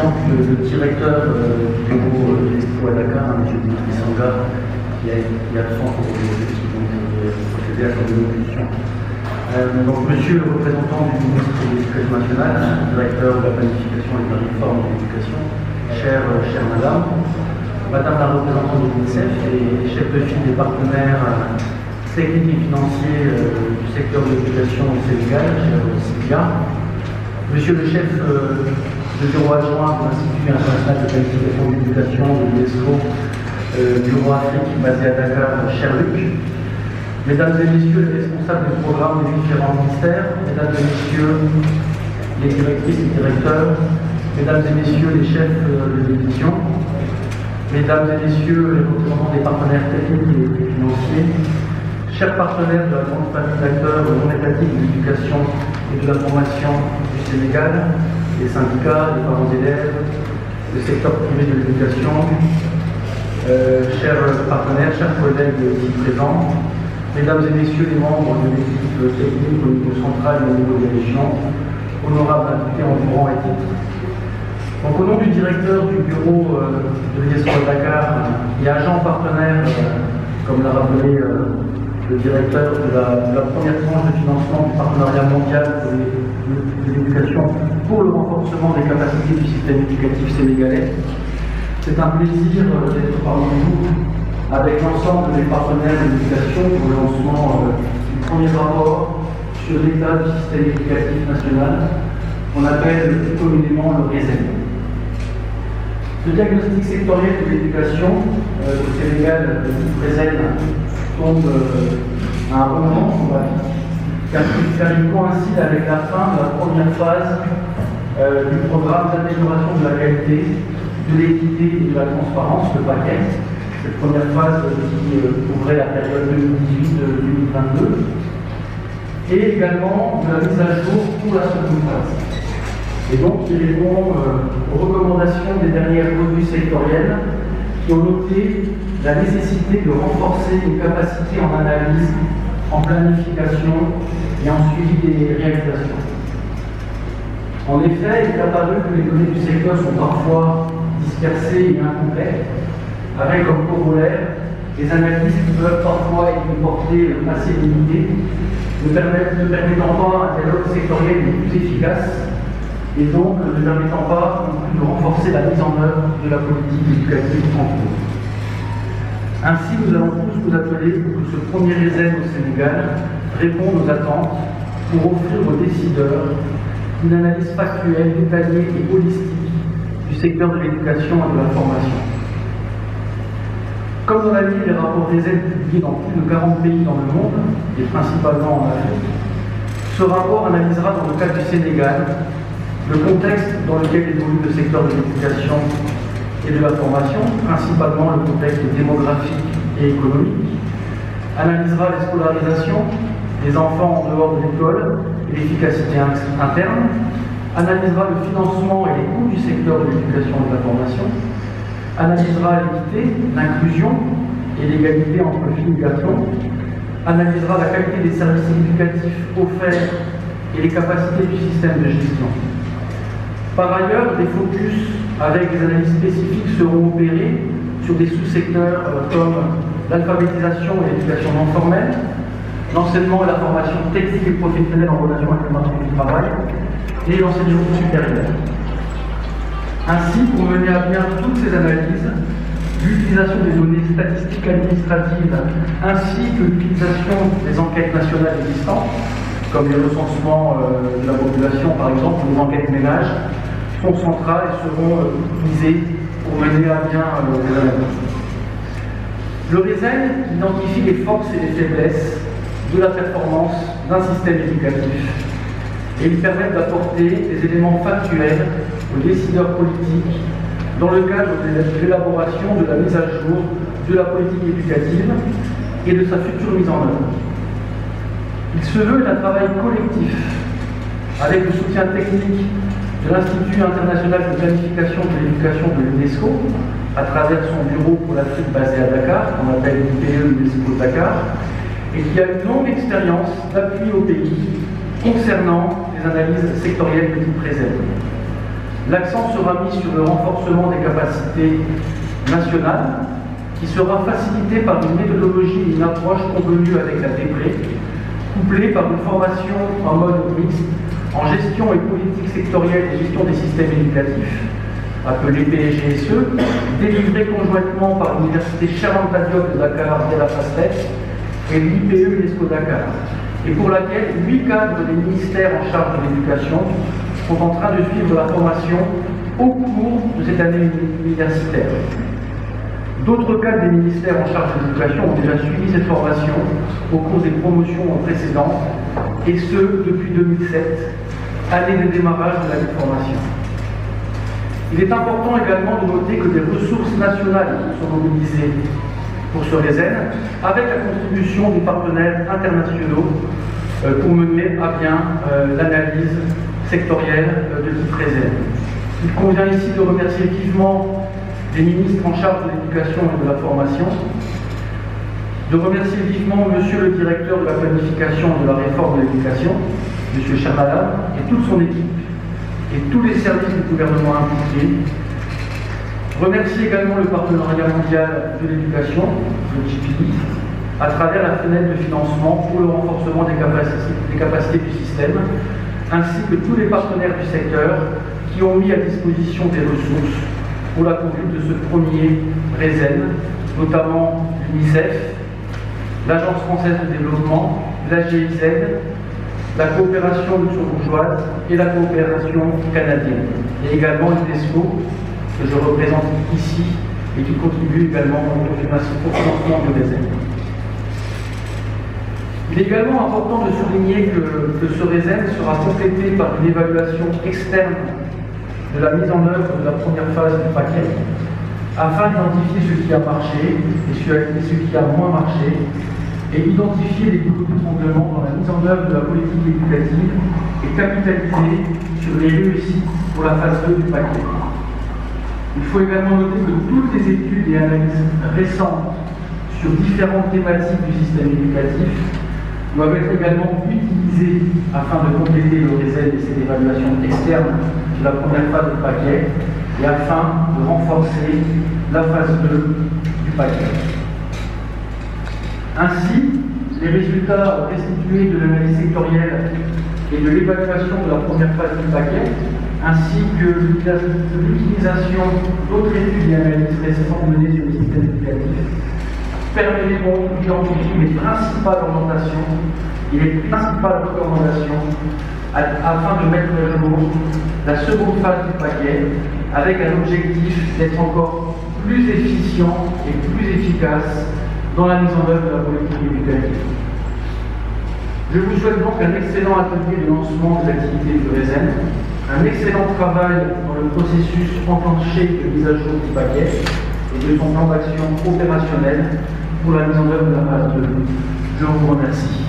présente le directeur du bureau de l'Expo à Dakar, M. Dimitri Sanga, qui est absent pour procéder à son dévolution. Donc, monsieur le représentant du ministre de l'Éducation nationale, directeur de la planification et de la réforme de l'éducation, chère madame, madame la représentante de l'UNICEF et chef de file des partenaires techniques et financiers du secteur de l'éducation au Sénégal, chère Sylvia, monsieur le chef de bureau adjoint de l'Institut international de planification de l'éducation de l'UNESCO, bureau Afrique basé à Dakar, cher Luc, mesdames et messieurs les responsables des programmes des différents ministères, mesdames et messieurs les directrices et directeurs, mesdames et messieurs les chefs de l'édition, mesdames et messieurs les représentants des partenaires techniques et financiers, chers partenaires de la grande famille d'acteurs non étatiques de l'éducation et de la formation du Sénégal, les syndicats, les parents d'élèves, le secteur privé de l'éducation, chers partenaires, chers collègues ici présents, mesdames et messieurs les membres de l'équipe technique au niveau central et au niveau des régions, honorables invités en tout rang et titre. Donc, au nom du directeur du bureau de l'UNESCO à Dakar et agent partenaire, comme l'a rappelé le directeur de la première tranche de financement du partenariat mondial de l'éducation pour le renforcement des capacités du système éducatif sénégalais, c'est un plaisir d'être parmi vous avec l'ensemble des partenaires de l'éducation pour le lancement du premier rapport sur l'état du système éducatif national, qu'on appelle plus communément le RESEN. Le diagnostic sectoriel de l'éducation au Sénégal, le RESEN, tombe à un bon moment, on va dire, car il coïncide avec la fin de la première phase du programme d'amélioration de la qualité, de l'équité et de la transparence, le paquet. Cette première phase qui couvrait la période 2018-2022, et également de la mise à jour pour la seconde phase. Et donc, il répond aux recommandations des dernières revues sectorielles qui ont noté la nécessité de renforcer les capacités en analyse, en planification et en suivi des réalisations. En effet, il est apparu que les données du secteur sont parfois dispersées et incomplètes, avec comme corollaire des analyses qui peuvent parfois être une portée assez limitée, ne permettant pas un dialogue sectoriel plus efficace et donc ne permettant pas non plus de renforcer la mise en œuvre de la politique éducative en cours. Ainsi, nous allons tous nous appeler pour que ce premier RESEN au Sénégal réponde aux attentes pour offrir aux décideurs une analyse factuelle, détaillée et holistique du secteur de l'éducation et de la formation. Comme on l'a dit, les rapports RESEN publiés dans plus de 40 pays dans le monde, et principalement en Afrique, ce rapport analysera dans le cas du Sénégal le contexte dans lequel évolue le secteur de l'éducation et de la formation, principalement le contexte démographique et économique, analysera les scolarisations des enfants en dehors de l'école et l'efficacité interne, analysera le financement et les coûts du secteur de l'éducation et de la formation, analysera l'équité, l'inclusion et l'égalité entre filles et garçons, analysera la qualité des services éducatifs offerts et les capacités du système de gestion. Par ailleurs, des focus avec des analyses spécifiques seront opérés sur des sous-secteurs comme l'alphabétisation et l'éducation non formelle, l'enseignement et la formation technique et professionnelle en relation avec le marché du travail et l'enseignement supérieur. Ainsi, pour mener à bien toutes ces analyses, l'utilisation des données statistiques administratives ainsi que l'utilisation des enquêtes nationales existantes, comme les recensements de la population par exemple, ou les enquêtes ménages, sont centrales et seront utilisées pour mener à bien les analyses. Le RESEN identifie les forces et les faiblesses de la performance d'un système éducatif et il permet d'apporter des éléments factuels aux décideurs politiques dans le cadre de l'élaboration de la mise à jour de la politique éducative et de sa future mise en œuvre. Il se veut d'un travail collectif avec le soutien technique de l'Institut international de planification de l'éducation de l'UNESCO à travers son bureau pour l'Afrique basé à Dakar, qu'on appelle l'IPE UNESCO Dakar, et qui a une longue expérience d'appui au pays concernant les analyses sectorielles de type RESEN. L'accent sera mis sur le renforcement des capacités nationales, qui sera facilité par une méthodologie et une approche convenue avec la DEPRE, couplée par une formation en mode mixte en gestion et politique sectorielle et gestion des systèmes éducatifs, appelée PSGSE, délivrée conjointement par l'Université Charente Diop de Dakar et la FASTEF et l'IPE UNESCO Dakar, et pour laquelle 8 cadres des ministères en charge de l'éducation sont en train de suivre la formation au cours de cette année universitaire. D'autres cadres des ministères en charge de l'éducation ont déjà suivi cette formation au cours des promotions précédentes, et ce depuis 2007, année de démarrage de la formation. Il est important également de noter que des ressources nationales sont mobilisées pour ce RESEN, avec la contribution des partenaires internationaux pour mener à bien l'analyse sectorielle de type RESEN. Il convient ici de remercier vivement les ministres en charge de l'éducation et de la formation, de remercier vivement Monsieur le directeur de la planification et de la réforme de l'éducation, Monsieur Chamalam, et toute son équipe, et tous les services du gouvernement impliqués. Remercier également le partenariat mondial de l'éducation, le GPI, à travers la fenêtre de financement pour le renforcement des capacités du système, ainsi que tous les partenaires du secteur qui ont mis à disposition des ressources pour la conduite de ce premier RESEN, notamment l'UNICEF, l'Agence française de développement, la GIZ, la coopération luxembourgeoise et la coopération canadienne, et également l'UNESCO, que je représente ici et qui contribue également au financement de RESEN. Il est également important de souligner que ce RESEN sera complété par une évaluation externe de la mise en œuvre de la première phase du paquet, afin d'identifier ce qui a marché et ce qui a moins marché, et identifier les coups d'étranglement dans la mise en œuvre de la politique éducative et capitaliser sur les réussites pour la phase 2 du paquet. Il faut également noter que toutes les études et analyses récentes sur différentes thématiques du système éducatif doivent être également utilisées afin de compléter le RESEN et cette évaluation externe de la première phase du paquet et afin de renforcer la phase 2 du paquet. Ainsi, les résultats restitués de l'analyse sectorielle et de l'évaluation de la première phase du paquet, ainsi que l'utilisation d'autres études et analyses récentes menées sur le système éducatif, permettront d'identifier les principales orientations et les principales recommandations afin de mettre à jour la seconde phase du paquet avec un objectif d'être encore plus efficient et plus efficace dans la mise en œuvre de la politique éducative. Je vous souhaite donc un excellent atelier de lancement des activités du RESEN, un excellent travail dans le processus enclenché de mise à jour du paquet et de son plan d'action opérationnel pour la mise en œuvre de la phase 2. Je vous remercie.